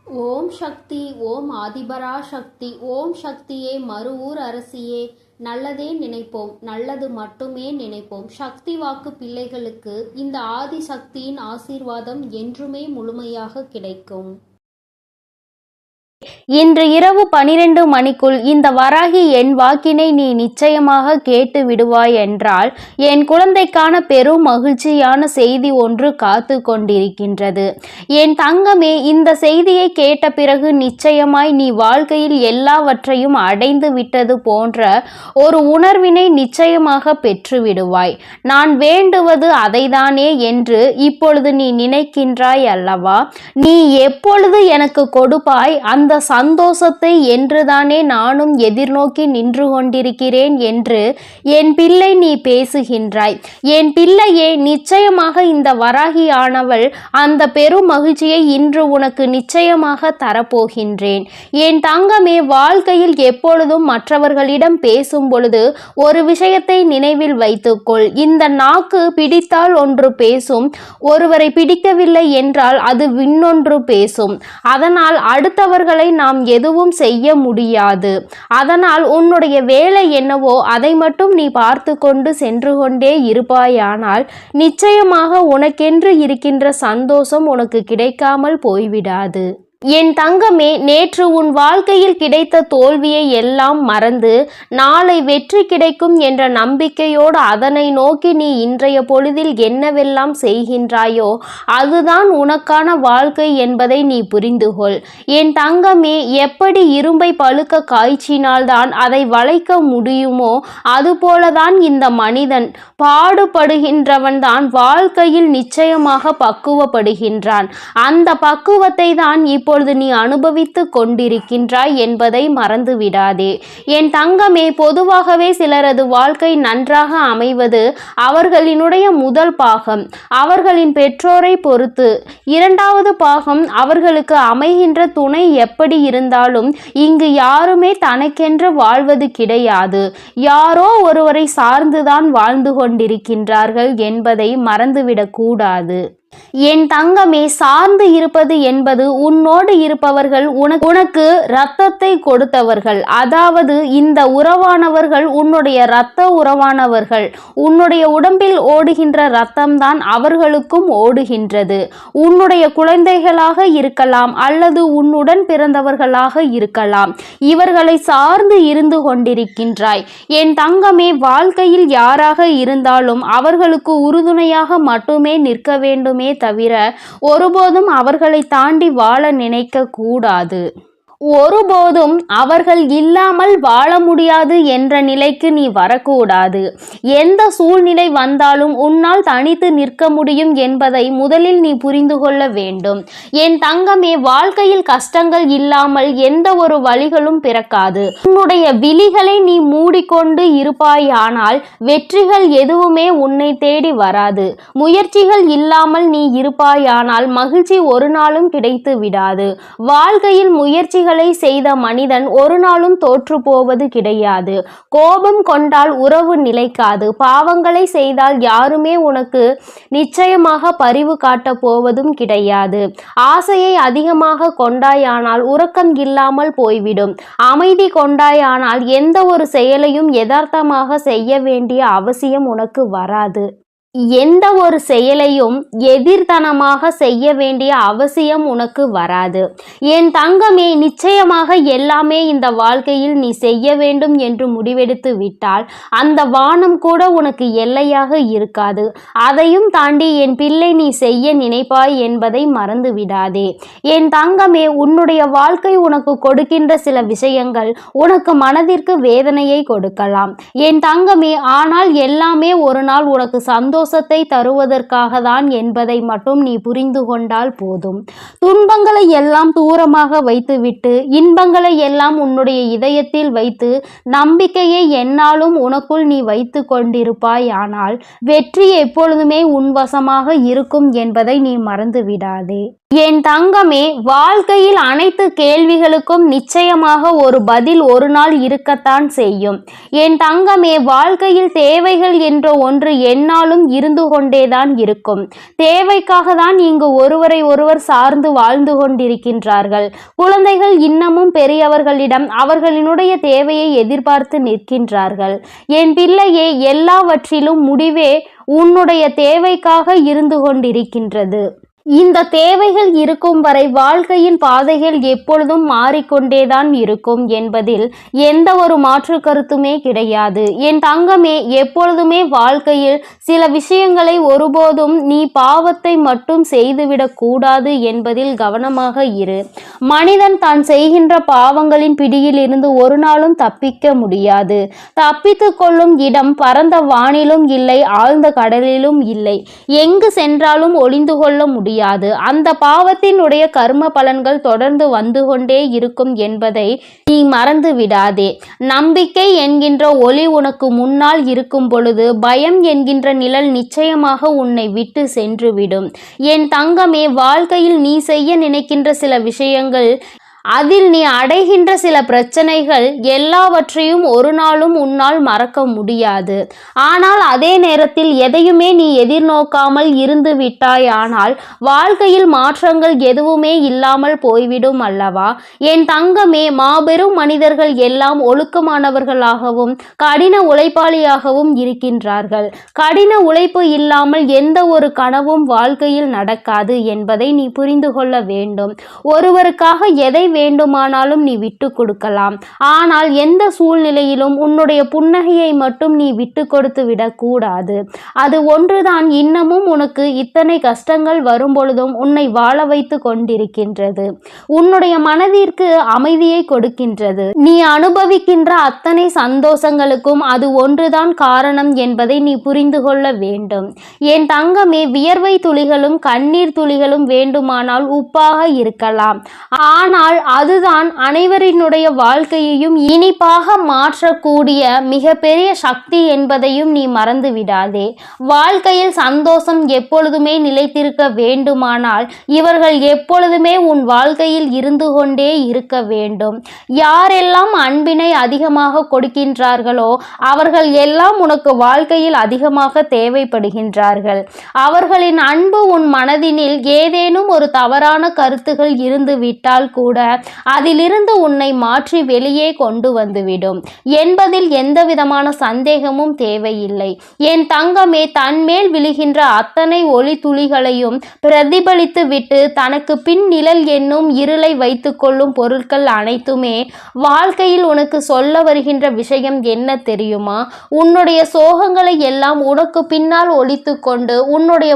ஓம் சக்தி. ஓம் ஆதிபரா சக்தி. ஓம் சக்தியே மறுவூர் அரசியே. நல்லதே நினைப்போம், நல்லது மட்டுமே நினைப்போம். சக்தி வாக்கு பிள்ளைகளுக்கு இந்த ஆதி சக்தியின் ஆசீர்வாதம் என்றுமே முழுமையாக கிடைக்கும். இன்று இரவு 12 மணிக்குள் இந்த வராகி என் வாக்கினை நீ நிச்சயமாக கேட்டு விடுவாய் என்றால் என் குழந்தைக்கான பெரும் மகிழ்ச்சியான செய்தி ஒன்று காத்து கொண்டிருக்கின்றது. என் தங்கமே, இந்த செய்தியை கேட்ட பிறகு நிச்சயமாய் நீ வாழ்க்கையில் எல்லாவற்றையும் அடைந்து விட்டது போன்ற ஒரு உணர்வினை நிச்சயமாக பெற்று விடுவாய். நான் வேண்டுவது அதைதானே என்று இப்பொழுது நீ நினைக்கின்றாய் அல்லவா? நீ எப்பொழுது எனக்கு கொடுப்பாய் அந்த சந்தோஷத்தை என்றுதானே நானும் எதிர்நோக்கி நின்று கொண்டிருக்கிறேன் என்று என் பிள்ளை நீ பேசுகின்றாய். என் பிள்ளையே, நிச்சயமாக இந்த வராகியானவள் அந்த பெரும் மகிழ்ச்சியை இன்று உனக்கு நிச்சயமாக தரப்போகின்றேன். என் தங்கமே, வாழ்க்கையில் எப்பொழுதும் மற்றவர்களிடம் பேசும் பொழுது ஒரு விஷயத்தை நினைவில் வைத்துக்கொள். இந்த நாக்கு பிடித்தால் ஒன்று பேசும், ஒருவரை பிடிக்கவில்லை என்றால் அது இன்னொன்று பேசும். அதனால் அடுத்தவர்களை நாம் எதுவும் செய்ய முடியாது. அதனால் உன்னுடைய வேலை என்னவோ அதை மட்டும் நீ பார்த்து கொண்டு சென்று கொண்டே இருப்பாயானால் நிச்சயமாக உனக்கென்று இருக்கின்ற சந்தோஷம் உனக்கு கிடைக்காமல் போய்விடாது. என் தங்கமே, நேற்று உன் வாழ்க்கையில் கிடைத்த தோல்வியை எல்லாம் மறந்து நாளை வெற்றி கிடைக்கும் என்ற நம்பிக்கையோடு அதனை நோக்கி நீ இன்றைய பொழுதில் என்னவெல்லாம் செய்கின்றாயோ அதுதான் உனக்கான வாழ்க்கை என்பதை நீ புரிந்துகொள். என் தங்கமே, எப்படி இரும்பை பழுக்க காய்ச்சினால்தான் அதை வளைக்க முடியுமோ அதுபோலதான் இந்த மனிதன் பாடுபடுகின்றவன் தான் வாழ்க்கையில் நிச்சயமாக பக்குவப்படுகின்றான். அந்த பக்குவத்தை தான் இப்பொழுது நீ அனுபவித்து கொண்டிருக்கின்றாய் என்பதை மறந்து விடாதே. என் தங்கமே, பொதுவாகவே சிலரது வாழ்க்கை நன்றாக அமைவது அவர்களினுடைய முதல் பாகம் அவர்களின் பெற்றோரை பொறுத்து, இரண்டாவது பாகம் அவர்களுக்கு அமைகின்ற துணை எப்படி இருந்தாலும் இங்கு யாருமே தனக்கென்று வாழ்வது கிடையாது. யாரோ ஒருவரை சார்ந்துதான் வாழ்ந்து கொண்டிருக்கின்றார்கள் என்பதை மறந்துவிடக் கூடாது. என் தங்கமே, சார்ந்து இருப்பது என்பது உன்னோடு இருப்பவர்கள் உனக்கு இரத்தத்தை கொடுத்தவர்கள். அதாவது இந்த உறவானவர்கள் உன்னுடைய இரத்த உறவானவர்கள். உன்னுடைய உடம்பில் ஓடுகின்ற இரத்தம்தான் அவர்களுக்கும் ஓடுகின்றது. உன்னுடைய குழந்தைகளாக இருக்கலாம் அல்லது உன்னுடன் பிறந்தவர்களாக இருக்கலாம். இவர்களை சார்ந்து இருந்து கொண்டிருக்கின்றாய். என் தங்கமே, வாழ்க்கையில் யாராக இருந்தாலும் அவர்களுக்கு உறுதுணையாக மட்டுமே நிற்க வேண்டும் தவிர ஒருபோதும் அவர்களை தாண்டி வாழ நினைக்க கூடாது. ஒருபோதும் அவர்கள் இல்லாமல் வாழ முடியாது என்ற நிலைக்கு நீ வரக்கூடாது. எந்த சூழ்நிலை வந்தாலும் உன்னால் தனித்து நிற்க முடியும் என்பதை முதலில் நீ புரிந்து கொள்ள வேண்டும். என் தங்கமே, வாழ்க்கையில் கஷ்டங்கள் இல்லாமல் எந்த ஒரு வழிகளும் பிறக்காது. உன்னுடைய விழிகளை நீ மூடிக்கொண்டு இருப்பாயானால் வெற்றிகள் எதுவுமே உன்னை தேடி வராது. முயற்சிகள் இல்லாமல் நீ இருப்பாயானால் மகிழ்ச்சி ஒரு நாளும் கிடைத்து விடாது. வாழ்க்கையில் முயற்சிகள் செய்த மனிதன் ஒரு நாளும் தோற்று போவது கிடையாது. கோபம் கொண்டால் உறவு நிலைக்காது. பாவங்களை செய்தால் யாருமே உனக்கு நிச்சயமாக பரிவு காட்ட போவதும் கிடையாது. ஆசையை அதிகமாக கொண்டாயானால் உறக்கம் இல்லாமல் போய்விடும். அமைதி கொண்டாயானால் எந்த ஒரு செயலையும் யதார்த்தமாக செய்ய வேண்டிய அவசியம் உனக்கு வராது. எந்த ஒரு செயலையும் எதிர்த்தனமாக செய்ய வேண்டிய அவசியம் உனக்கு வராது. என் தங்கமே, நிச்சயமாக எல்லாமே இந்த வாழ்க்கையில் நீ செய்ய வேண்டும் என்று முடிவெடுத்து விட்டால் அந்த வானம் கூட உனக்கு எல்லையாக இருக்காது. அதையும் தாண்டி என் பிள்ளை நீ செய்ய நினைப்பாய் என்பதை மறந்து விடாதே. என் தங்கமே, உன்னுடைய வாழ்க்கை உனக்கு கொடுக்கின்ற சில விஷயங்கள் உனக்கு மனதிற்கு வேதனையை கொடுக்கலாம். என் தங்கமே, ஆனால் எல்லாமே ஒரு நாள் உனக்கு சந்தோஷத்தை தருவதற்காக தான் என்பதை மட்டும் நீ புரிந்து கொண்டால் போதும். துன்பங்களை எல்லாம் தூரமாக வைத்துவிட்டு இன்பங்களை எல்லாம் உன்னுடைய இதயத்தில் வைத்து நம்பிக்கையை எந்நாளும் உனக்குள் நீ வைத்து கொண்டிருப்பாய். ஆனால் வெற்றி எப்பொழுதுமே உன் வசமாக இருக்கும் என்பதை நீ மறந்து விடாதே. என் தங்கமே, வாழ்க்கையில் அனைத்து கேள்விகளுக்கும் நிச்சயமாக ஒரு பதில் ஒரு நாள் இருக்கத்தான் செய்யும். என் தங்கமே, வாழ்க்கையில் தேவைகள் என்ற ஒன்று எந்நாளும் இருந்து கொண்டேதான் இருக்கும். தேவைக்காக தான் இங்கு ஒருவரை ஒருவர் சார்ந்து வாழ்ந்து கொண்டிருக்கின்றார்கள். குழந்தைகள் இன்னமும் பெரியவர்களிடம் அவர்களினுடைய தேவையை எதிர்பார்த்து நிற்கின்றார்கள். என் பிள்ளையே, எல்லாவற்றிலும் முடிவே உன்னுடைய தேவைக்காக இருந்து கொண்டிருக்கின்றது. இந்த தேவைகள் இருக்கும் வரை வாழ்க்கையின் பாதைகள் எப்பொழுதும் மாறிக்கொண்டேதான் இருக்கும் என்பதில் எந்த ஒரு மாற்று கருத்துமே கிடையாது. என் தங்கமே, எப்பொழுதுமே வாழ்க்கையில் சில விஷயங்களை ஒருபோதும் நீ பாவத்தை மட்டும் செய்துவிடக் கூடாது என்பதில் கவனமாக இரு. மனிதன் தான் செய்கின்ற பாவங்களின் பிடியில் இருந்து ஒரு நாளும் தப்பிக்க முடியாது. தப்பித்து கொள்ளும் இடம் பரந்த வானிலும் இல்லை, ஆழ்ந்த கடலிலும் இல்லை. எங்கு சென்றாலும் ஒளிந்து கொள்ள முடியாது. அந்த பாவத்தினுடைய கர்ம பலன்கள் தொடர்ந்து வந்து கொண்டே இருக்கும் என்பதை நீ மறந்து விடாதே. நம்பிக்கை என்கின்ற ஒளி உனக்கு முன்னால் இருக்கும் பொழுது பயம் என்கின்ற நிழல் நிச்சயமாக உன்னை விட்டு சென்றுவிடும். என் தங்கமே, வாழ்க்கையில் நீ செய்ய நினைக்கின்ற சில விஷயங்கள், அதில் நீ அடைகின்ற சில பிரச்சனைகள் எல்லாவற்றையும் ஒரு நாளும் உன்னால் மறக்க முடியாது. ஆனால் அதே நேரத்தில் எதையுமே நீ எதிர்நோக்காமல் இருந்து விட்டாயானால் வாழ்க்கையில் மாற்றங்கள் எதுவுமே இல்லாமல் போய்விடும் அல்லவா? என் தங்கமே, மாபெரும் மனிதர்கள் எல்லாம் ஒழுக்கமானவர்களாகவும் கடின உழைப்பாளியாகவும் இருக்கின்றார்கள். கடின உழைப்பு இல்லாமல் எந்த ஒரு கனவும் வாழ்க்கையில் நடக்காது என்பதை நீ புரிந்து கொள்ள வேண்டும். ஒருவருக்காக எதை வேண்டுமானாலும் நீ விட்டு கொடுக்கலாம். ஆனால் எந்த சூழ்நிலையிலும் உன்னுடைய புன்னகையை மட்டும் நீ விட்டு கொடுத்து விடக்கூடாது. அது ஒன்றுதான் இன்னமும் உனக்கு இத்தனை கஷ்டங்கள் வரும் பொழுதும் உன்னை வாழ வைத்து கொண்டிருக்கின்றது. உன்னுடைய மனதிற்கு அமைதியை கொடுக்கின்றது. நீ அனுபவிக்கின்ற அத்தனை சந்தோஷங்களுக்கும் அது ஒன்றுதான் காரணம் என்பதை நீ புரிந்து கொள்ள வேண்டும். என் தங்கமே, வியர்வை துளிகளும் கண்ணீர் துளிகளும் வேண்டுமானால் உப்பாக இருக்கலாம். ஆனால் அதுதான் அனைவரினுடைய வாழ்க்கையையும் இனிப்பாக மாற்றக்கூடிய மிகப்பெரிய சக்தி என்பதையும் நீ மறந்து விடாதே. வாழ்க்கையில் சந்தோஷம் எப்பொழுதுமே நிலைத்திருக்க வேண்டுமானால் இவர்கள் எப்பொழுதுமே உன் வாழ்க்கையில் இருந்து கொண்டே இருக்க வேண்டும். யாரெல்லாம் அன்பினை அதிகமாக கொடுக்கின்றார்களோ அவர்கள் எல்லாம் உனக்கு வாழ்க்கையில் அதிகமாக தேவைப்படுகின்றார்கள். அவர்களின் அன்பு உன் மனதினில் ஏதேனும் ஒரு தவறான கருத்துகள் இருந்து விட்டால் கூட அதிலிருந்து உன்னை மாற்றி வெளியே கொண்டு வந்துவிடும் என்பதில் எந்தவிதமான சந்தேகமும் தேவையில்லை. என் தங்கமே, தன்மேல் விழுகின்ற அத்தனை ஒளி துளிகளையும் பிரதிபலித்து விட்டு தனக்கு பின் நிழல் என்னும் இருளை வைத்து கொள்ளும் பொருட்கள் அனைத்துமே வாழ்க்கையில் உனக்கு சொல்ல வருகின்ற விஷயம் என்ன தெரியுமா? உன்னுடைய சோகங்களை எல்லாம் உனக்கு பின்னால் ஒழித்து கொண்டு உன்னுடைய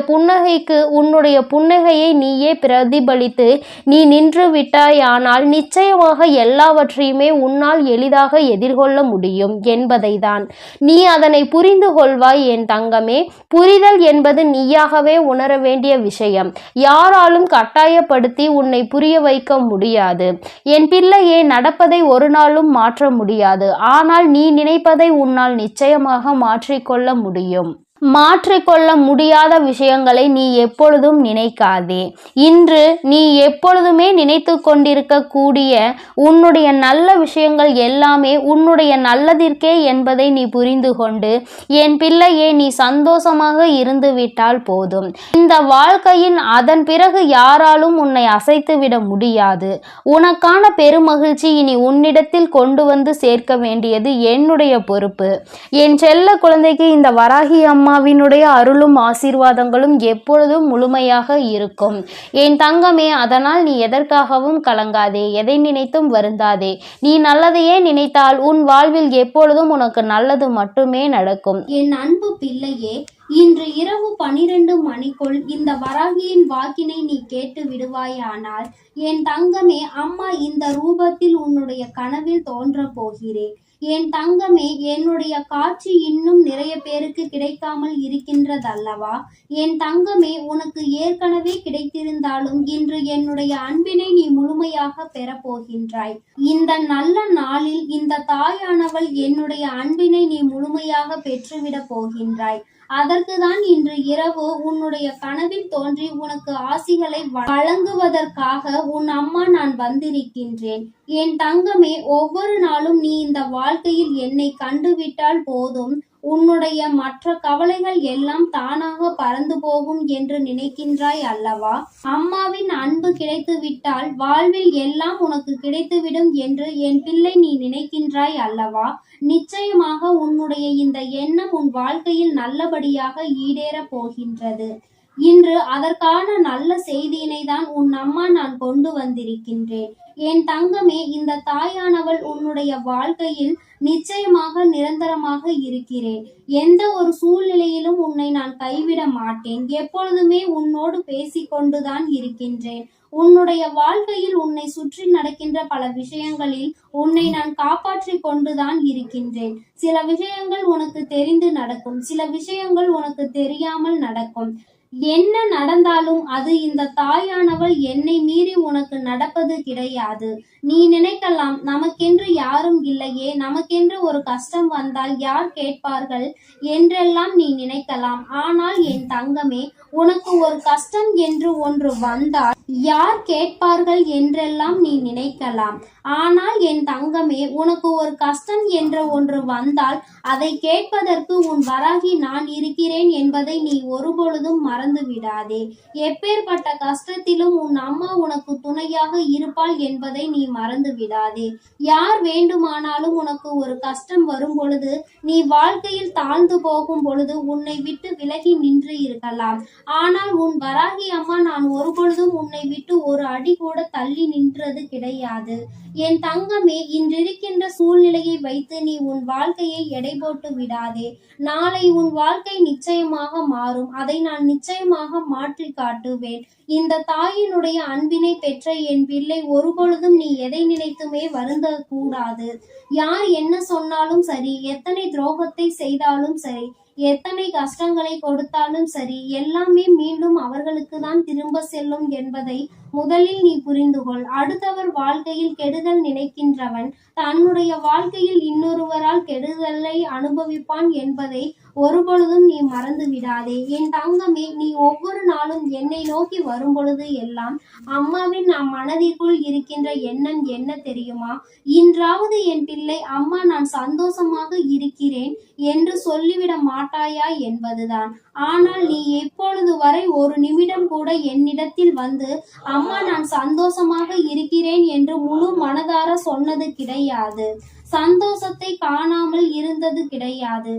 புன்னகையை நீயே பிரதிபலித்து நீ நின்று விட்டாயானால் நிச்சயமாக எல்லாவற்றையுமே உன்னால் எளிதாக எதிர்கொள்ள முடியும் என்பதை தான். நீ அதனை புரிந்து கொள்வாய் என் தங்கமே. புரிதல் என்பது நீயாகவே உணர வேண்டிய விஷயம். யாராலும் கட்டாயப்படுத்தி உன்னை புரிய வைக்க முடியாது. என் பிள்ளையே, நடப்பதை ஒரு நாளும் மாற்ற முடியாது. ஆனால் நீ நினைப்பதை உன்னால் நிச்சயமாக மாற்றிக்கொள்ள முடியும். மாற்றிக்கொள்ள முடியாத விஷயங்களை நீ எப்பொழுதும் நினைக்காதே. இன்று நீ எப்பொழுதுமே நினைத்து கொண்டிருக்கக்கூடிய உன்னுடைய நல்ல விஷயங்கள் எல்லாமே உன்னுடைய நல்லதிற்கே என்பதை நீ புரிந்து கொண்டு என் பிள்ளையே, நீ சந்தோஷமாக இருந்து விட்டால் போதும். இந்த வாழ்க்கையின் அதன் பிறகு யாராலும் உன்னை அசைத்துவிட முடியாது. உனக்கான பெருமகிழ்ச்சி இனி உன்னிடத்தில் கொண்டு வந்து சேர்க்க வேண்டியது என்னுடைய பொறுப்பு. என் செல்ல குழந்தைக்கு இந்த வராகி அம்மாவினுடைய அருளும் ஆசீர்வாதங்களும் எப்பொழுதும் முழுமையாக இருக்கும் என் தங்கமே. அதனால் நீ எதற்காகவும் கலங்காதே, எதை நினைத்தும் வருந்தாதே. நீ நல்லதையே நினைத்தால் உன் வாழ்வில் எப்பொழுதும் உனக்கு நல்லது மட்டுமே நடக்கும். என் அன்பு பிள்ளையே, இன்று இரவு 12 மணிக்குள் இந்த வராகியின் வாக்கினை நீ கேட்டு விடுவாயானால் என் தங்கமே, அம்மா இந்த ரூபத்தில் உன்னுடைய கனவில் தோன்ற போகிறேன். என் தங்கமே, என்னுடைய காட்சி இன்னும் நிறைய பேருக்கு கிடைக்காமல் இருக்கின்றதல்லவா? என் தங்கமே, உனக்கு ஏற்கனவே கிடைத்திருந்தாலும் இன்று என்னுடைய அன்பினை நீ முழுமையாக பெறப்போகின்றாய். இந்த நல்ல நாளில் இந்த தாயானவள் என்னுடைய அன்பினை நீ முழுமையாக பெற்றுவிட போகின்றாய். அதற்குதான் இன்று இரவு உன்னுடைய கனவில் தோன்றி உனக்கு ஆசிகளை வழங்குவதற்காக உன் அம்மா நான் வந்திருக்கின்றேன். என் தங்கமே, ஒவ்வொரு நாளும் நீ இந்த வாழ்க்கையில் என்னை கண்டுவிட்டால் போதும், உன்னுடைய மற்ற கவலைகள் எல்லாம் தானாக பறந்து போகும் என்று நினைக்கின்றாய் அல்லவா? அம்மாவின் அன்பு கிடைத்துவிட்டால் வாழ்வில் எல்லாம் உனக்கு கிடைத்துவிடும் என்று என் பிள்ளை நீ நினைக்கின்றாய் அல்லவா? நிச்சயமாக உன்னுடைய இந்த எண்ணம் உன் வாழ்க்கையில் நல்லபடியாக ஈடேறப் போகின்றது. இன்று அதற்கான நல்ல செய்தியினை தான் உன் அம்மா நான் கொண்டு வந்திருக்கின்றேன். என் தங்கமே, இந்த தாயானவள் உன்னுடைய வாழ்க்கையில் நிச்சயமாக நிரந்தரமாக இருக்கிறேன். எந்த ஒரு சூழ்நிலையிலும் உன்னை நான் கைவிட மாட்டேன். எப்பொழுதுமே உன்னோடு பேசிக்கொண்டுதான் இருக்கின்றேன். உன்னுடைய வாழ்க்கையில் உன்னை சுற்றி நடக்கின்ற பல விஷயங்களில் உன்னை நான் காப்பாற்றி கொண்டுதான் இருக்கின்றேன். சில விஷயங்கள் உனக்கு தெரிந்து நடக்கும், சில விஷயங்கள் உனக்கு தெரியாமல் நடக்கும். என்ன நடந்தாலும் அது இந்த தாயானவள் என்னை மீறி உனக்கு நடப்பது கிடையாது. நீ நினைக்கலாம், நமக்கென்று யாரும் இல்லையே, நமக்கென்று ஒரு கஷ்டம் வந்தால் யார் கேட்பார்கள் என்றெல்லாம் நீ நினைக்கலாம். ஆனால் என் தங்கமே, உனக்கு ஒரு கஷ்டம் என்று ஒன்று வந்தால் யார் கேட்பார்கள் என்றெல்லாம் நீ நினைக்கலாம். ஆனால் என் தங்கமே, உனக்கு ஒரு கஷ்டம் என்ற ஒன்று வந்தால் அதை கேட்பதற்கு உன் வராகி நான் இருக்கிறேன் என்பதை நீ ஒருபொழுதும் மறந்து விடாதே. எப்பேற்பட்ட கஷ்டத்திலும் உன் அம்மா உனக்கு துணையாக இருப்பாள் என்பதை நீ மறந்து விடாதே. யார் வேண்டுமானாலும் உனக்கு ஒரு கஷ்டம் வரும் பொழுது, நீ வாழ்க்கையில் தாழ்ந்து போகும் பொழுது உன்னை விட்டு விலகி நின்று இருக்கலாம். ஆனால் உன் வராகி அம்மா நான் ஒருபொழுதும் உன்னை விட்டு ஒரு அடி கூட தள்ளி நின்றது கிடையாது. என் தங்கமே, இன்றிருக்கின்ற சூழ்நிலையை வைத்து நீ உன் வாழ்க்கையை எடை போட்டு விடாதே. நாளை உன் வாழ்க்கை நிச்சயமாக மாறும். அதை நான் நிச்சயமாக மாற்றி காட்டுவேன். இந்த தாயினுடைய அன்பினை பெற்ற என் பிள்ளை, ஒருபொழுதும் நீ எதை நினைத்துமே வருந்த கூடாது. யார் என்ன சொன்னாலும் சரி, எத்தனை துரோகத்தை செய்தாலும் சரி, எத்தனை கஷ்டங்களை கொடுத்தாலும் சரி, எல்லாமே மீண்டும் அவர்களுக்கு தான் திரும்ப செல்லும் என்பதை முதலில் நீ புரிந்து கொள். அடுத்தவர் வாழ்க்கையில் கெடுதல் நினைக்கின்றவன் தன்னுடைய வாழ்க்கையில் இன்னொருவரால் கெடுதலை அனுபவிப்பான் என்பதை ஒருபொழுதும் நீ மறந்து விடாதே. என் தங்கமே, நீ ஒவ்வொரு நாளும் என்னை நோக்கி வரும் பொழுது எல்லாம் அம்மாவின் மனதிற்குள் இருக்கின்ற எண்ணம் என்ன தெரியுமா? இன்றாவது என் பிள்ளை, அம்மா நான் சந்தோஷமாக இருக்கிறேன் என்று சொல்லிவிட மாட்டாயா என்பதுதான். ஆனால் நீ எப்பொழுது வரை ஒரு நிமிடம் கூட என்னிடத்தில் வந்து அம்மா நான் சந்தோஷமாக இருக்கிறேன் என்று முழு மனதார சொன்னது கிடையாது. சந்தோஷத்தை காணாமல் இருந்தது கிடையாது.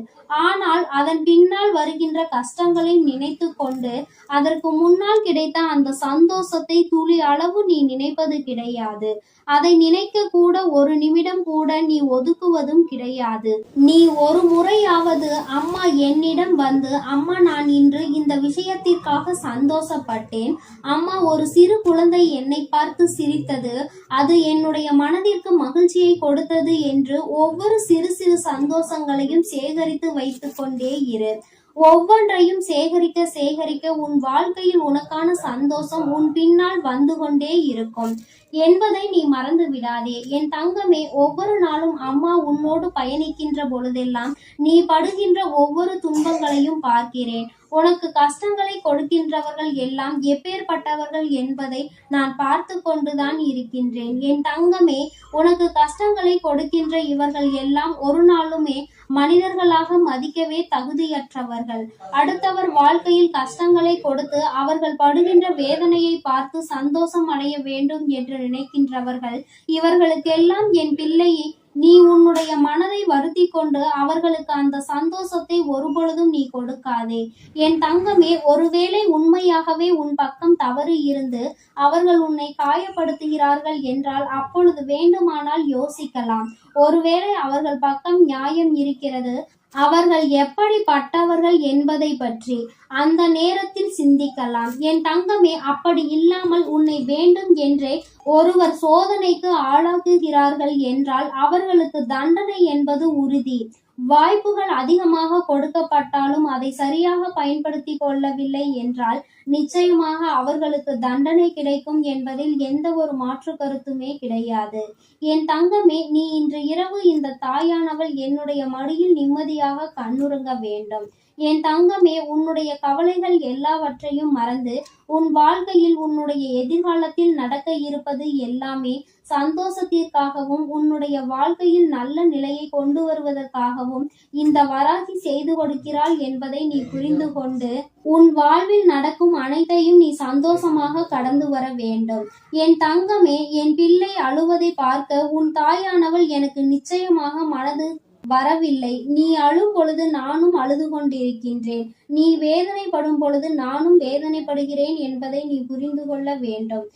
ஆனால் அதன் பின்னால் வருகின்ற கஷ்டங்களை நினைத்து கொண்டு அதற்கு முன்னால் கிடைத்த அந்த சந்தோஷத்தை துளி அளவு நீ நினைப்பது கிடையாது. அதை நினைக்க கூட ஒரு நிமிடம் கூட நீ ஒதுக்குவதும் கிடையாது. நீ ஒரு முறையாவது அம்மா என்னிடம் வந்து, அம்மா நான் இன்று இந்த விஷயத்திற்காக சந்தோஷப்பட்டேன், அம்மா ஒரு சிறு குழந்தை என்னை பார்த்து சிரித்தது, அது என்னுடைய மனதிற்கு மகிழ்ச்சியை கொடுத்தது என்று ஒவ்வொரு சிறு சிறு சந்தோஷங்களையும் சேகரித்து வைத்துக் கொண்டே இரு. ஒவ்வொன்றையும் சேகரிக்க சேகரிக்க உன் வாழ்க்கையில் உனக்கான சந்தோஷம் உன் பின்னால் வந்து கொண்டே இருக்கும் என்பதை நீ மறந்து விடாதே. என் தங்கமே, ஒவ்வொரு நாளும் அம்மா உன்னோடு பயணிக்கின்ற பொழுதெல்லாம் நீ படுகின்ற ஒவ்வொரு துன்பங்களையும் பார்க்கிறேன். உனக்கு கஷ்டங்களை கொடுக்கின்றவர்கள் எல்லாம் எப்பேற்பட்டவர்கள் என்பதை நான் பார்த்து கொண்டுதான் இருக்கின்றேன். என் தங்கமே, உனக்கு கஷ்டங்களை கொடுக்கின்ற இவர்கள் எல்லாம் ஒரு நாளுமே மனிதர்களாக மதிக்கவே தகுதியற்றவர்கள். அடுத்தவர் வாழ்க்கையில் கஷ்டங்களை கொடுத்து அவர்கள் படுகின்ற வேதனையை பார்த்து சந்தோஷம் அடைய வேண்டும் என்று நினைக்கின்றவர்கள். இவர்களுக்கெல்லாம் என் பிள்ளையை நீ உன்னுடைய மனதை வருத்தி கொண்டு அவர்களுக்கு அந்த சந்தோஷத்தை ஒருபொழுதும் நீ கொடுக்காதே. என் தங்கமே, ஒருவேளை உண்மையாகவே உன் பக்கம் தவறு இருந்து அவர்கள் உன்னை காயப்படுத்துகிறார்கள் என்றால் அப்பொழுது வேண்டுமானால் யோசிக்கலாம். ஒருவேளை அவர்கள் பக்கம் நியாயம் இருக்கிறது, அவர்கள் எப்படிப்பட்டவர்கள் என்பதை பற்றி அந்த நேரத்தில் சிந்திக்கலாம். என் தங்கமே, அப்படி இல்லாமல் உன்னை வேண்டும் என்றே ஒருவர் சோதனைக்கு ஆளாக்குகிறார்கள் என்றால் அவர்களுக்கு தண்டனை என்பது உறுதி. வாய்ப்புகள் அதிகமாக கொடுக்கப்பட்டாலும் அதை சரியாக பயன்படுத்தி கொள்ளவில்லை என்றால் நிச்சயமாக அவர்களுக்கு தண்டனை கிடைக்கும் என்பதில் எந்த ஒரு மாற்று கருத்துமே கிடையாது. என் தங்கமே, நீ இன்று இரவு இந்த தாயானவள் என்னுடைய மடியில் நிம்மதியாக கண்ணுறங்க வேண்டும். என் தங்கமே, உன்னுடைய கவலைகள் எல்லாவற்றையும் மறந்து உன் வாழ்க்கையில் உன்னுடைய எதிர்காலத்தில் நடக்க இருப்பது எல்லாமே சந்தோஷத்திற்காகவும் உன்னுடைய வாழ்க்கையில் நல்ல நிலையை கொண்டு வருவதற்காகவும் இந்த வராகி செய்து கொடுக்கிறாள் என்பதை நீ புரிந்து கொண்டு உன் வாழ்வில் நடக்கும் அனைத்தையும் நீ சந்தோஷமாக கடந்து வர வேண்டும். என் தங்கமே, என் பிள்ளை அழுவதை பார்க்க உன் தாயானவள் எனக்கு நிச்சயமாக மனது வரவில்லை. நீ அழும் பொழுது நானும் அழுது கொண்டிருக்கின்றேன். நீ வேதனைப்படும் பொழுது நானும் வேதனைப்படுகிறேன் என்பதை நீ புரிந்து கொள்ள வேண்டும்.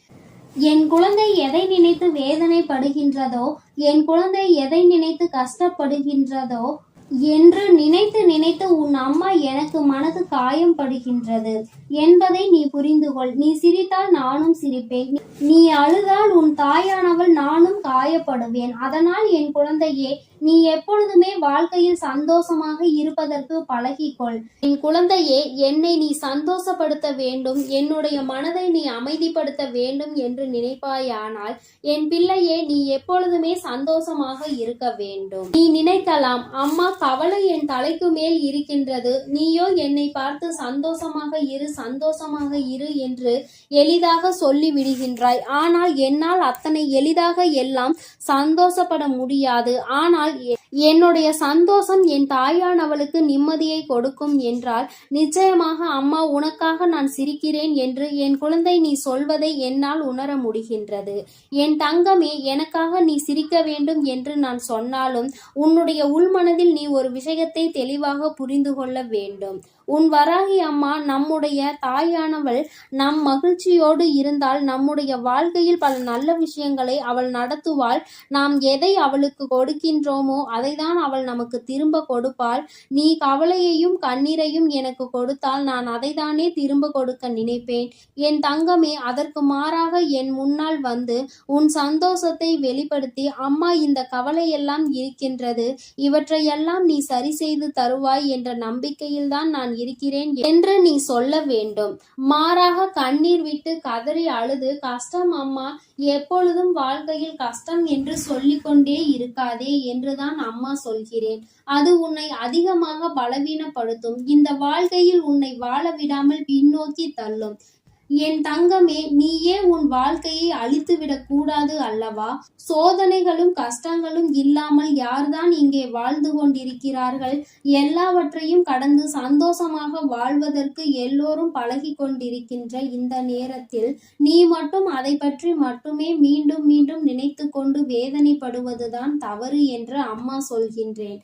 என் குழந்தை எதை நினைத்து வேதனைப்படுகின்றதோ, என் குழந்தை எதை நினைத்து கஷ்டப்படுகின்றதோ என்று நினைத்து நினைத்து உன் அம்மா எனக்கு மனது காயம் படுகின்றது என்பதை நீ புரிந்து கொள். நீ சிரித்தால் நானும் சிரிப்பேன், நீ அழுதால் உன் தாயானவள் நானும் காயப்படுவேன். அதனால் என் குழந்தையே, நீ எப்பொழுதுமே வாழ்க்கையில் சந்தோஷமாக இருப்பதற்கு பழகிக்கொள். என் குழந்தையே, என்னை நீ சந்தோஷப்படுத்த வேண்டும், என்னுடைய மனதை நீ அமைதிப்படுத்த வேண்டும் என்று நினைப்பாயானால் என் பிள்ளையே, நீ எப்பொழுதுமே சந்தோஷமாக இருக்க வேண்டும். நீ நினைக்கலாம், அம்மா கவலை என் தலைக்கு மேல் இருக்கின்றது, நீயோ என்னை பார்த்து சந்தோஷமாக இரு என்று எளிதாக சொல்லி விடுகின்றாய். ஆனால் என்னால் அத்தனை எளிதாக எல்லாம் சந்தோஷப்பட முடியாது. ஆனால் என்னுடைய சந்தோஷம் என் தாயானவளுக்கு நிம்மதியை கொடுக்கும் என்றால் நிச்சயமாக அம்மா உனக்காக நான் சிரிக்கிறேன் என்று என் குழந்தை நீ சொல்வதை என்னால் உணர முடிகின்றது. என் தங்கமே, எனக்காக நீ சிரிக்க வேண்டும் என்று நான் சொன்னாலும் உன்னுடைய உள்மனதில் நீ ஒரு விஷயத்தை தெளிவாக புரிந்து கொள்ள வேண்டும். உன் வராகி அம்மா நம்முடைய தாயானவள் நம் மகிழ்ச்சியோடு இருந்தால் நம்முடைய வாழ்க்கையில் பல நல்ல விஷயங்களை அவள் நடத்துவாள். நாம் எதை அவளுக்கு கொடுக்கின்றோமோ அதைதான் அவள் நமக்கு திரும்ப கொடுப்பாள். நீ கவலையையும் கண்ணீரையும் எனக்கு கொடுத்தால் நான் அதைதானே திரும்ப கொடுக்க நினைப்பேன். என் தங்கமே, அதற்கு மாறாக என் முன்னால் வந்து உன் சந்தோஷத்தை வெளிப்படுத்தி, அம்மா இந்த கவலையெல்லாம் இருக்கின்றது, இவற்றையெல்லாம் நீ சரி செய்து தருவாய் என்ற நம்பிக்கையில்தான் நான் இருக்கிறேன் என்று நீ சொல்ல வேண்டும். மாறாக கண்ணீர் விட்டு கதறி அழுது, கஷ்டம் அம்மா, எப்பொழுதும் வாழ்க்கையில் கஷ்டம் என்று சொல்லிக்கொண்டே இருக்காதே என்றுதான் அம்மா சொல்கிறேன். அது உன்னை அதிகமாக பலவீனப்படுத்தும். இந்த வாழ்க்கையில் உன்னை வாழ விடாமல் பின்னோக்கி தள்ளும். என் தங்கமே, நீயே உன் வாழ்க்கையை அழித்துவிடக் கூடாது அல்லவா? சோதனைகளும் கஷ்டங்களும் இல்லாமல் யார்தான் இங்கே வாழ்ந்து கொண்டிருக்கிறார்கள்? எல்லாவற்றையும் கடந்து சந்தோஷமாக வாழ்வதற்கு எல்லோரும் பழகி கொண்டிருக்கின்ற இந்த நேரத்தில் நீ மட்டும் அதை பற்றி மட்டுமே மீண்டும் மீண்டும் நினைத்து கொண்டு வேதனைப்படுவதுதான் தவறு என்று அம்மா சொல்கின்றேன்.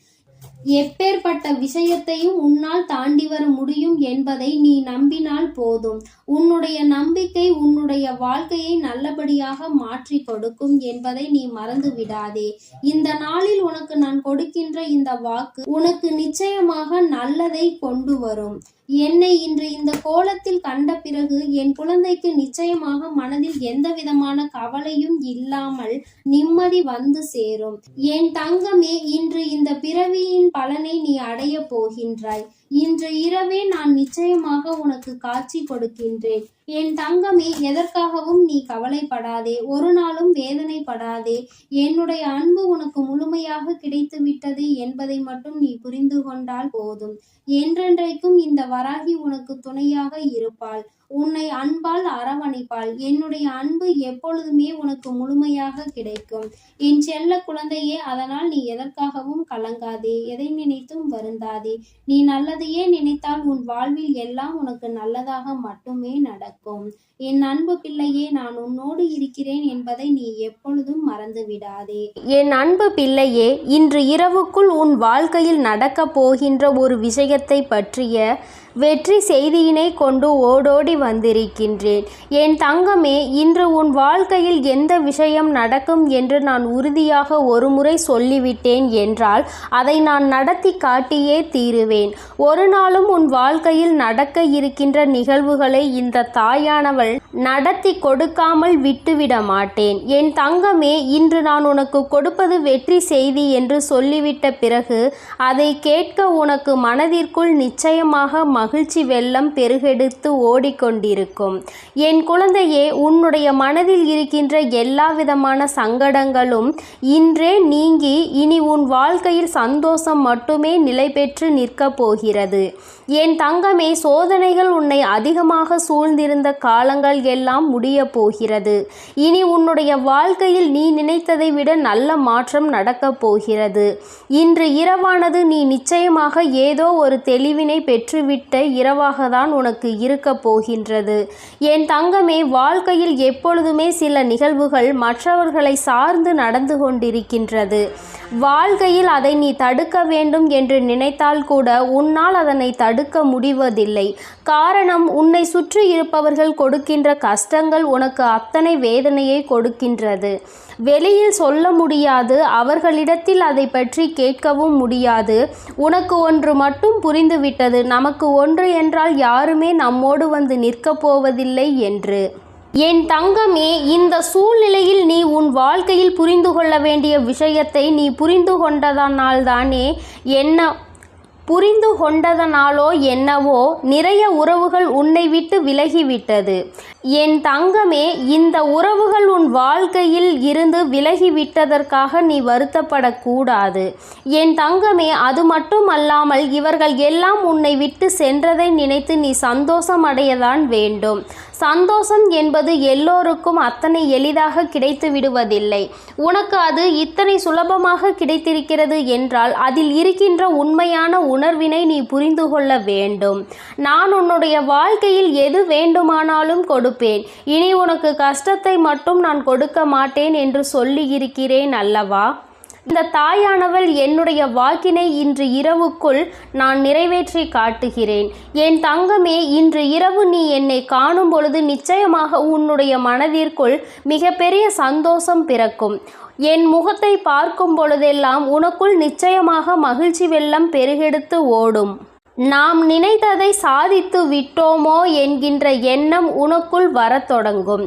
எப்பேற்பட்ட விஷயத்தையும் உன்னால் தாண்டி வர முடியும் என்பதை நீ நம்பினால் போதும். உன்னுடைய நம்பிக்கை உன்னுடைய வாழ்க்கையை நல்லபடியாக மாற்றி கொடுக்கும் என்பதை நீ மறந்து விடாதே. இந்த நாளில் உனக்கு நான் கொடுக்கின்ற இந்த வாக்கு உனக்கு நிச்சயமாக நல்லதை கொண்டு வரும். என்னை இன்று இந்த கோலத்தில் கண்ட பிறகு என் குழந்தைக்கு நிச்சயமாக மனதில் எந்த விதமான கவலையும் இல்லாமல் நிம்மதி வந்து சேரும். என் தங்கமே, இன்று இந்த பிறவியின் பலனை நீ அடைய போகின்றாய். இன்று இரவே நான் நிச்சயமாக உனக்கு காட்சி கொடுக்கின்றேன். என் தங்கமே, எதற்காகவும் நீ கவலைப்படாதே, ஒரு நாளும் வேதனைப்படாதே. என்னுடைய அன்பு உனக்கு முழுமையாக கிடைத்து விட்டது என்பதை மட்டும் நீ புரிந்து கொண்டால் போதும். என்றென்றைக்கும் இந்த வராகி உனக்கு துணையாக இருப்பாள். உன்னை அன்பால் அரவணைப்பாள். என்னுடைய அன்பு எப்பொழுதுமே உனக்கு முழுமையாக கிடைக்கும் என் செல்ல குழந்தையே. அதனால் நீ எதற்காகவும் கலங்காதே, எதை நினைத்தும் வருந்தாதே. நீ நல்லதையே நினைத்தால் உன் வாழ்வில் எல்லாம் உனக்கு நல்லதாக மட்டுமே நடக்கும். என் அன்பு பிள்ளையே, நான் உன்னோடு இருக்கிறேன் என்பதை நீ எப்பொழுதும் மறந்து விடாதே. என் அன்பு பிள்ளையே, இன்று இரவுக்குள் உன் வாழ்க்கையில் நடக்கப் போகின்ற ஒரு விஷயத்தை பற்றிய வெற்றி செய்தியினை கொண்டு ஓடோடி வந்திருக்கின்றேன். என் தங்கமே, இன்று உன் வாழ்க்கையில் எந்த விஷயம் நடக்கும் என்று நான் உறுதியாக ஒருமுறை சொல்லிவிட்டேன் என்றால் அதை நான் நடத்தி காட்டியே தீருவேன். ஒரு நாளும் உன் வாழ்க்கையில் நடக்க இருக்கின்ற நிகழ்வுகளை இந்த தாயானவள் நடத்தி கொடுக்காமல் விட்டுவிட மாட்டேன். என் தங்கமே, இன்று நான் உனக்கு கொடுப்பது வெற்றி செய்தி என்று சொல்லிவிட்ட பிறகு அதை கேட்க உனக்கு மனதிற்குள் நிச்சயமாக மகிழ்ச்சி வெள்ளம் பெருகெடுத்து ஓடிக்கொண்டிருக்கும். என் குழந்தையே, உன்னுடைய மனதில் இருக்கின்ற எல்லா விதமான சங்கடங்களும் இன்றே நீங்கி இனி உன் வாழ்க்கையில் சந்தோஷம் மட்டுமே நிலை பெற்று நிற்கப் போகிறது. என் தங்கமே, சோதனைகள் உன்னை அதிகமாக சூழ்ந்திருந்த காலங்கள் எல்லாம் முடிய போகிறது. இனி உன்னுடைய வாழ்க்கையில் நீ நினைத்ததை விட நல்ல மாற்றம் நடக்கப் போகிறது. இன்று இரவானது நீ நிச்சயமாக ஏதோ ஒரு தெளிவினை பெற்றுவிட்ட இரவாக தான் உனக்கு இருக்க போகின்றது. என் தங்கமே, வாழ்க்கையில் எப்பொழுதுமே சில நிகழ்வுகள் மற்றவர்களை சார்ந்து நடந்து கொண்டிருக்கின்றது. வாழ்க்கையில் அதை நீ தடுக்க வேண்டும் என்று நினைத்தால் கூட உன்னால் அதனை தடுக்க முடிவதில்லை. காரணம், உன்னை சுற்றி இருப்பவர்கள் கொடுக்கின்ற கஷ்டங்கள் உனக்கு அத்தனை வேதனையை கொடுக்கின்றது. வெளியில் சொல்ல முடியாது, அவர்களிடத்தில் அதை பற்றி கேட்கவும் முடியாது. உனக்கு ஒன்று மட்டும் புரிந்துவிட்டது, நமக்கு ஒன்று என்றால் யாருமே நம்மோடு வந்து நிற்கப் போவதில்லை என்று. என் தங்கமே, இந்த சூழ்நிலையில் நீ உன் வாழ்க்கையில் புரிந்து கொள்ள வேண்டிய விஷயத்தை நீ புரிந்து கொண்டதனாலோ என்னவோ நிறைய உறவுகள் உன்னை விட்டு விலகிவிட்டது. என் தங்கமே, இந்த உறவுகள் உன் வாழ்க்கையில் இருந்து விலகிவிட்டதற்காக நீ வருத்தப்படக்கூடாது. என் தங்கமே, அது மட்டும் அல்லாமல் இவர்கள் எல்லாம் உன்னை விட்டு சென்றதை நினைத்து நீ சந்தோஷம் அடையதான் வேண்டும். சந்தோஷம் என்பது எல்லோருக்கும் அத்தனை எளிதாக கிடைத்து விடுவதில்லை. உனக்கு அது இத்தனை சுலபமாக கிடைத்திருக்கிறது என்றால் அதில் இருக்கின்ற உண்மையான உணர்வினை நீ புரிந்து கொள்ள வேண்டும். நான் உன்னுடைய வாழ்க்கையில் எது வேண்டுமானாலும் கொடுப்பேன், இனி உனக்கு கஷ்டத்தை மட்டும் நான் கொடுக்க மாட்டேன் என்று சொல்லி இருக்கிறேன் அல்லவா? இந்த தாயானவள் என்னுடைய வாக்கினை இன்று இரவுக்குள் நான் நிறைவேற்றி காட்டுகிறேன். என் தங்கமே, இன்று இரவு நீ என்னை காணும் பொழுது நிச்சயமாக உன்னுடைய மனதிற்குள் மிகப்பெரிய சந்தோஷம் பிறக்கும். என் முகத்தை பார்க்கும் பொழுதெல்லாம் உனக்குள் நிச்சயமாக மகிழ்ச்சி வெள்ளம் பெருகெடுத்து ஓடும். நாம் நினைத்ததை சாதித்து விட்டோமோ என்கின்ற எண்ணம் உனக்குள் வரத் தொடங்கும்.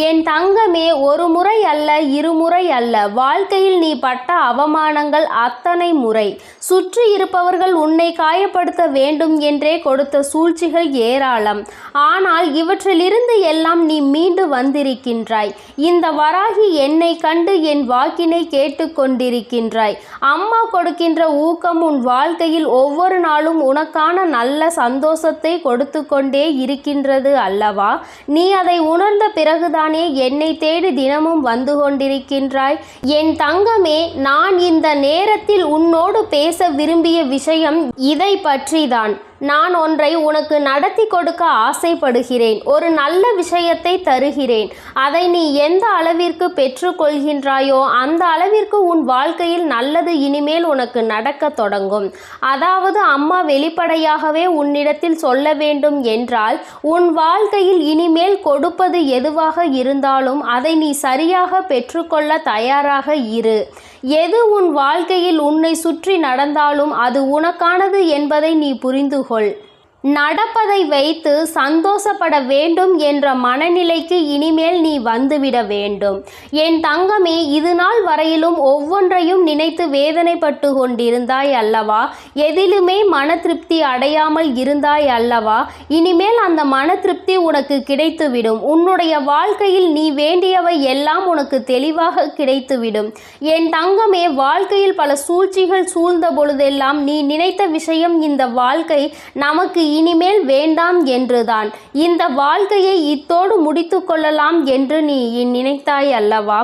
என் தங்கமே, ஒரு முறை அல்ல, இருமுறை அல்ல, வாழ்க்கையில் நீ பட்ட அவமானங்கள் அத்தனை முறை. சுற்றி இருப்பவர்கள் உன்னை காயப்படுத்த வேண்டும் என்றே கொடுத்த சூழ்ச்சிகள் ஏராளம். ஆனால் இவற்றிலிருந்து எல்லாம் நீ மீண்டு வந்திருக்கின்றாய். இந்த வராகி என்னை கண்டு என் வாக்கினை கேட்டு கொண்டிருக்கின்றாய். அம்மா கொடுக்கின்ற ஊக்கம் உன் வாழ்க்கையில் ஒவ்வொரு நாளும் உனக்கு நல்ல சந்தோஷத்தை கொடுத்து கொண்டே இருக்கின்றது அல்லவா? நீ அதை உணர்ந்த பிறகுதானே என்னை தேடி தினமும் வந்து கொண்டிருக்கின்றாய். என் தங்கமே, நான் இந்த நேரத்தில் உன்னோடு பேச விரும்பிய விஷயம் இதை பற்றிதான். நான் ஒன்றை உனக்கு நடத்தி கொடுக்க ஆசைப்படுகிறேன். ஒரு நல்ல விஷயத்தை தருகிறேன். அதை நீ எந்த அளவிற்கு பெற்றுக்கொள்கின்றாயோ அந்த அளவிற்கு உன் வாழ்க்கையில் நல்லது இனிமேல் உனக்கு நடக்க தொடங்கும். அதாவது அம்மா வெளிப்படையாகவே உன்னிடத்தில் சொல்ல வேண்டும் என்றால், உன் வாழ்க்கையில் இனிமேல் கொடுப்பது எதுவாக இருந்தாலும் அதை நீ சரியாக பெற்றுக்கொள்ள தயாராக இரு. எது உன் வாழ்க்கையில் உன்னை சுற்றி நடந்தாலும் அது உனக்கானது என்பதை நீ புரிந்து கொள். நடப்பதை வைத்து சந்தோஷப்பட வேண்டும் என்ற மனநிலைக்கு இனிமேல் நீ வந்துவிட வேண்டும். என் தங்கமே, இது நாள் வரையிலும் ஒவ்வொன்றையும் நினைத்து வேதனைப்பட்டு கொண்டிருந்தாய் அல்லவா? எதிலுமே மன திருப்தி அடையாமல் இருந்தாய் அல்லவா? இனிமேல் அந்த மன திருப்தி உனக்கு கிடைத்துவிடும். உன்னுடைய வாழ்க்கையில் நீ வேண்டியவை எல்லாம் உனக்கு தெளிவாக கிடைத்துவிடும். என் தங்கமே, வாழ்க்கையில் பல சூழ்ச்சிகள் சூழ்ந்த பொழுதெல்லாம் நீ நினைத்த விஷயம், இந்த வாழ்க்கை நமக்கு இனிமேல் வேண்டாம் என்றுதான். இந்த வாழ்க்கையை இத்தோடு முடித்து கொள்ளலாம் என்று நீ நினைத்தாய் அல்லவா?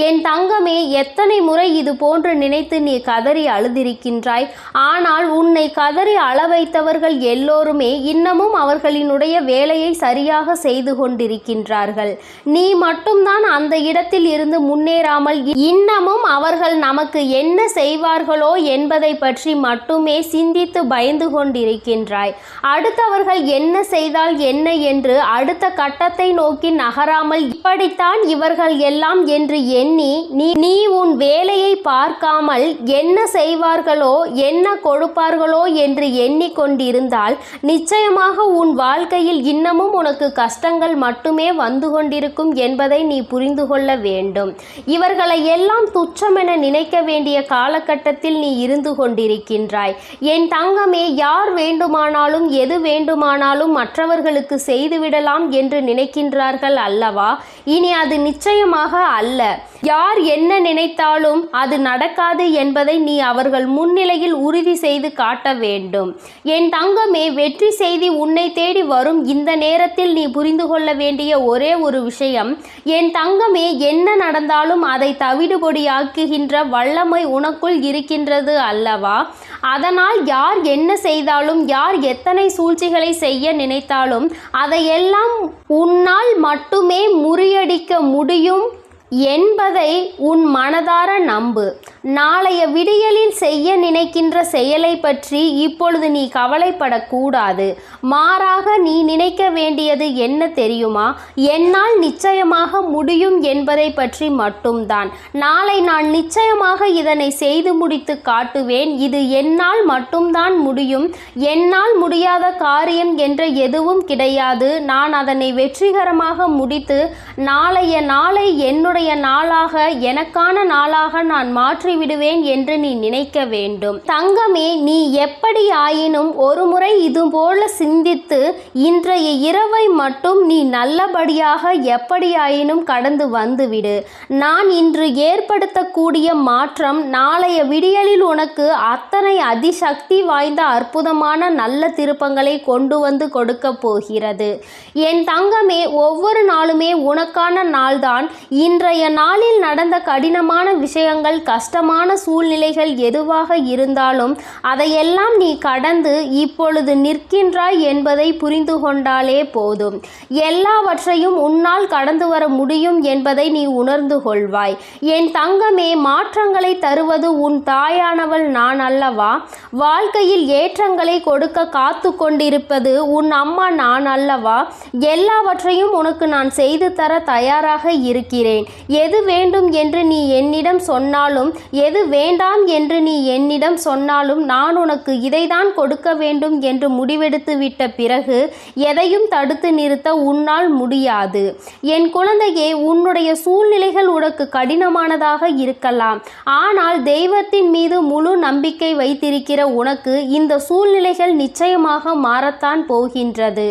என் தங்கமே, எத்தனை முறை இது போன்று நினைத்து நீ கதறி அழுதிருக்கின்றாய். ஆனால் உன்னை கதறி அள வைத்தவர்கள் எல்லோருமே இன்னமும் அவர்களினுடைய வேலையை சரியாக செய்து கொண்டிருக்கின்றார்கள். நீ மட்டும்தான் அந்த இடத்தில் இருந்து முன்னேறாமல் இன்னமும் அவர்கள் நமக்கு என்ன செய்வார்களோ என்பதை பற்றி மட்டுமே சிந்தித்து பயந்து கொண்டிருக்கின்றாய். அடுத்தவர்கள் என்ன செய்தால் என்ன என்று அடுத்த கட்டத்தை நோக்கி நகராமல் இப்படித்தான் இவர்கள் எல்லாம் என்று எண்ணி நீ உன் வேலையை பார்க்காமல் என்ன செய்வார்களோ என்ன கொடுப்பார்களோ என்று எண்ணிக்கொண்டிருந்தால் நிச்சயமாக உன் வாழ்க்கையில் இன்னமும் உனக்கு கஷ்டங்கள் மட்டுமே வந்து கொண்டிருக்கும் என்பதை நீ புரிந்து கொள்ள வேண்டும். இவர்களை எல்லாம் துச்சமென நினைக்க வேண்டிய காலகட்டத்தில் நீ இருந்து கொண்டிருக்கின்றாய். என் தங்கமே, யார் வேண்டுமானாலும் எது வேண்டுமானாலும் மற்றவர்களுக்கு செய்துவிடலாம் என்று நினைக்கின்றார்கள் அல்லவா? இனி அது நிச்சயமாக அல்ல. யார் என்ன நினைத்தாலும் அது நடக்காது என்பதை நீ அவர்கள் முன்னிலையில் உறுதி செய்து காட்ட வேண்டும். என் தங்கமே, வெற்றி செய்தி உன்னை தேடி வரும் இந்த நேரத்தில் நீ புரிந்து கொள்ள வேண்டிய ஒரே ஒரு விஷயம், என் தங்கமே, என்ன நடந்தாலும் அதை தவிடுபொடியாக்குகின்ற வல்லமை உனக்குள் இருக்கின்றது அல்லவா? அதனால் யார் என்ன செய்தாலும், யார் எத்தனை சூழ்ச்சிகளை செய்ய நினைத்தாலும் அதையெல்லாம் உன்னால் மட்டுமே முறியடிக்க முடியும் என்பதை உன் மனதார நம்பு. நாளைய விடியலில் செய்ய நினைக்கின்ற செயலை பற்றி இப்பொழுது நீ கவலைப்படக்கூடாது. மாறாக நீ நினைக்க வேண்டியது என்ன தெரியுமா? என்னால் நிச்சயமாக முடியும் என்பதை பற்றி மட்டும்தான். நாளை நான் நிச்சயமாக இதனை செய்து முடித்து காட்டுவேன். இது என்னால் மட்டும்தான் முடியும். என்னால் முடியாத காரியம் என்ற எதுவும் கிடையாது. நான் அதனை வெற்றிகரமாக முடித்து நாளைய நாளை என்னுடைய நாளாக, எனக்கான நாளாக நான் மாற்றி விடுவேன் என்று நீ நினைக்க வேண்டும். தங்கமே, நீ எப்படி ஆயினும் ஒரு முறை இதுபோல சிந்தித்து இன்றைய இரவை மட்டும் நீ நல்லபடியாக எப்படியாயினும் கடந்து வந்துவிடு. நான் இன்று ஏற்படுத்தக்கூடிய மாற்றம் நாளைய விடியலில் உனக்கு அத்தனை அதிசக்தி வாய்ந்த அற்புதமான நல்ல திருப்பங்களை கொண்டு வந்து கொடுக்க போகிறது. என் தங்கமே, ஒவ்வொரு நாளுமே உனக்கான நாள்தான். இன்றைய நாளில் நடந்த கடினமான விஷயங்கள், கஷ்டமான சூழ்நிலைகள் எதுவாக இருந்தாலும் அதையெல்லாம் நீ கடந்து இப்பொழுது நிற்கின்றாய் என்பதை புரிந்து கொண்டாலே போதும். எல்லாவற்றையும் உன்னால் கடந்து வர முடியும் என்பதை நீ உணர்ந்து கொள்வாய். என் தங்கமே, மாற்றங்களை தருவது உன் தாயானவள் நான் அல்லவா? வாழ்க்கையில் ஏற்றங்களை கொடுக்க காத்து கொண்டிருப்பது உன் அம்மா நான் அல்லவா? எல்லாவற்றையும் உனக்கு நான் செய்து தர தயாராக இருக்கிறேன். எது வேண்டும் என்று நீ என்னிடம் சொன்னாலும், எது வேண்டாம் என்று நீ என்னிடம் சொன்னாலும், நான் உனக்கு இதைதான் கொடுக்க வேண்டும் என்று முடிவெடுத்து விட்ட பிறகு எதையும் தடுத்து நிறுத்த உன்னால் முடியாது. என் குழந்தையே, உன்னுடைய சூழ்நிலைகள் உனக்கு கடினமானதாக இருக்கலாம். ஆனால் தெய்வத்தின் மீது முழு நம்பிக்கை வைத்திருக்கிற உனக்கு இந்த சூழ்நிலைகள் நிச்சயமாக மாறத்தான் போகின்றது.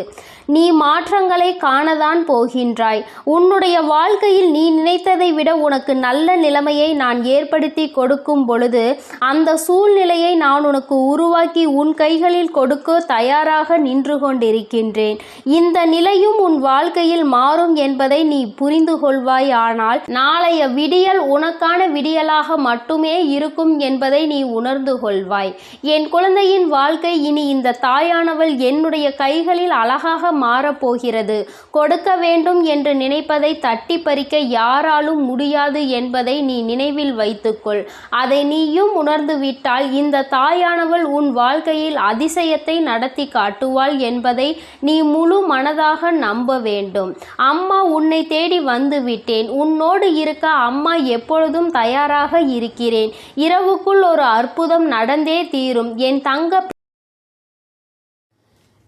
நீ மாற்றங்களை காணதான் போகின்றாய். உன்னுடைய வாழ்க்கையில் நீ நினைத்ததை விட உனக்கு நல்ல நிலைமையை நான் ஏற்படுத்தி கொடுக்கும் பொழுது அந்த சூழ்நிலையை நான் உனக்கு உருவாக்கி உன் கைகளில் கொடுக்க தயாராக நின்று கொண்டிருக்கின்றேன். இந்த நிலையும் உன் வாழ்க்கையில் மாறும் என்பதை நீ புரிந்து கொள்வாய். ஆனால் நாளைய விடியல் உனக்கான விடியலாக மட்டுமே இருக்கும் என்பதை நீ உணர்ந்து கொள்வாய். என் குழந்தையின் வாழ்க்கை இனி இந்த தாயானவள் என்னுடைய கைகளில் அழகாக மாறப்போகிறது. கொடுக்க வேண்டும் என்று நினைப்பதை தட்டி பறிக்க யாராலும் முடியாது என்பதை நீ நினைவில் வைத்துக்கொள். அதை நீயும் உணர்ந்து விட்டால் இந்த தாயானவள் உன் வாழ்க்கையில் அதிசயத்தை நடத்தி காட்டுவாள் என்பதை நீ முழு மனதாக நம்ப வேண்டும். அம்மா உன்னை தேடி வந்து விட்டேன். உன்னோடு இருக்க அம்மா எப்பொழுதும் தயாராக இருக்கிறேன். இரவுக்குள் ஒரு அற்புதம் நடந்தே தீரும். என் தங்க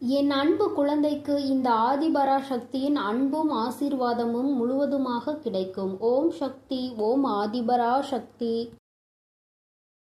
என் அன்பு குழந்தைக்கு இந்த ஆதிபரா சக்தியின் அன்பும் ஆசீர்வாதமும் முழுவதுமாக கிடைக்கும். ஓம் சக்தி. ஓம் ஆதிபரா சக்தி.